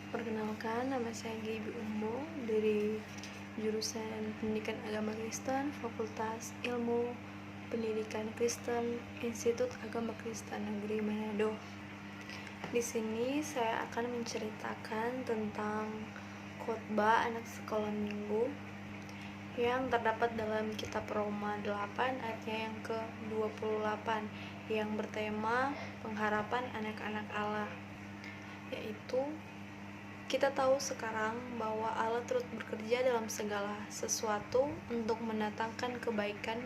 Perkenalkan, nama saya Gibi Umbo dari jurusan Pendidikan Agama Kristen, Fakultas Ilmu Pendidikan Kristen, Institut Agama Kristen Negeri Manado. Di sini saya akan menceritakan tentang khotbah anak sekolah minggu yang terdapat dalam kitab Roma 8 ayatnya yang ke-28 yang bertema pengharapan anak-anak Allah, yaitu kita tahu sekarang bahwa Allah terus bekerja dalam segala sesuatu untuk mendatangkan kebaikan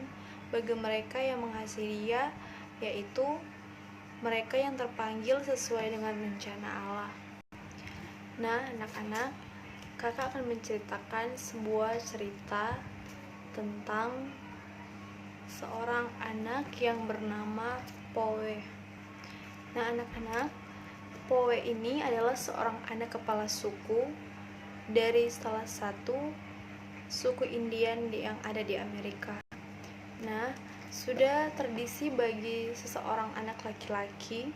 bagi mereka yang mengasihi Dia, yaitu mereka yang terpanggil sesuai dengan rencana Allah. Nah, anak-anak, kakak akan menceritakan sebuah cerita tentang seorang anak yang bernama Poe. Nah, anak-anak, Poe ini adalah seorang anak kepala suku dari salah satu suku Indian yang ada di Amerika. Nah, sudah tradisi bagi seseorang anak laki-laki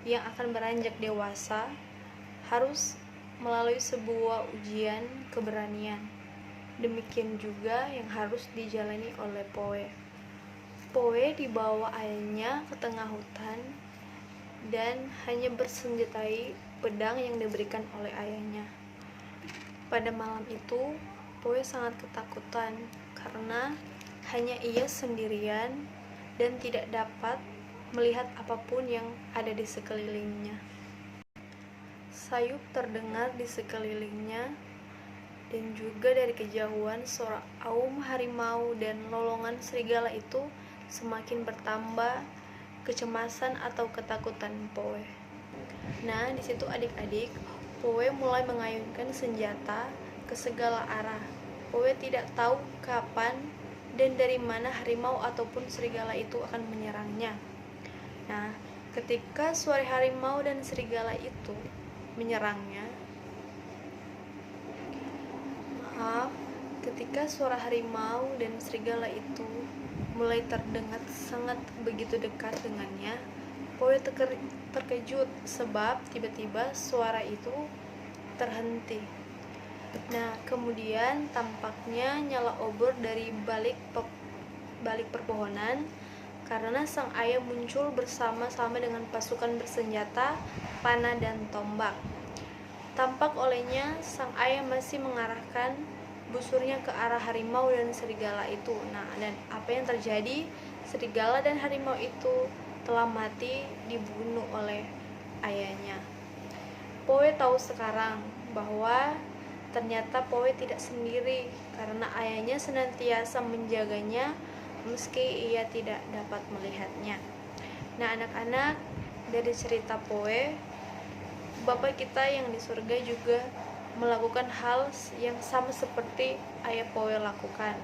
yang akan beranjak dewasa harus melalui sebuah ujian keberanian. Demikian juga yang harus dijalani oleh Poe. Poe dibawa ayahnya ke tengah hutan dan hanya bersenjatai pedang yang diberikan oleh ayahnya. Pada malam itu, Poe sangat ketakutan karena hanya ia sendirian dan tidak dapat melihat apapun yang ada di sekelilingnya. Sayup terdengar di sekelilingnya, dan juga dari kejauhan suara aum harimau dan lolongan serigala itu semakin bertambah kecemasan atau ketakutan Poe. Nah, di situ adik-adik, Poe mulai mengayunkan senjata ke segala arah. Poe tidak tahu kapan dan dari mana harimau ataupun serigala itu akan menyerangnya. Nah, ketika suara harimau dan serigala itu menyerangnya, ketika suara harimau dan serigala itu mulai terdengar sangat begitu dekat dengannya, Poe terkejut sebab tiba-tiba suara itu terhenti. Nah, kemudian tampaknya nyala obor dari balik perpohonan karena sang ayah muncul bersama-sama dengan pasukan bersenjata, panah dan tombak. Tampak olehnya sang ayah masih mengarahkan busurnya ke arah harimau dan serigala itu. Nah, dan apa yang terjadi? Serigala dan harimau itu telah mati dibunuh oleh ayahnya. Poe tahu sekarang bahwa ternyata Poe tidak sendiri karena ayahnya senantiasa menjaganya meski ia tidak dapat melihatnya. Nah, anak-anak, dari cerita Poe, Bapa kita yang di surga juga melakukan hal yang sama seperti ayah Poe lakukan.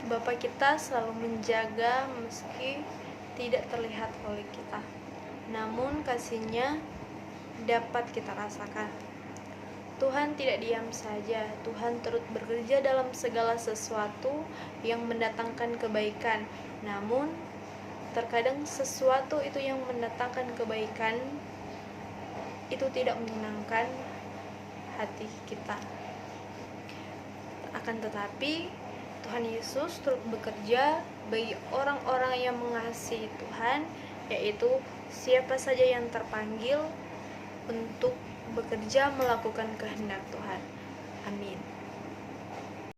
Bapa kita selalu menjaga meski tidak terlihat oleh kita, namun kasih-Nya dapat kita rasakan. Tuhan tidak diam saja, Tuhan terus bekerja dalam segala sesuatu yang mendatangkan kebaikan. Namun terkadang sesuatu itu yang mendatangkan kebaikan itu tidak menyenangkan hati kita. Akan tetapi Tuhan Yesus terus bekerja bagi orang-orang yang mengasihi Tuhan, yaitu siapa saja yang terpanggil untuk bekerja melakukan kehendak Tuhan.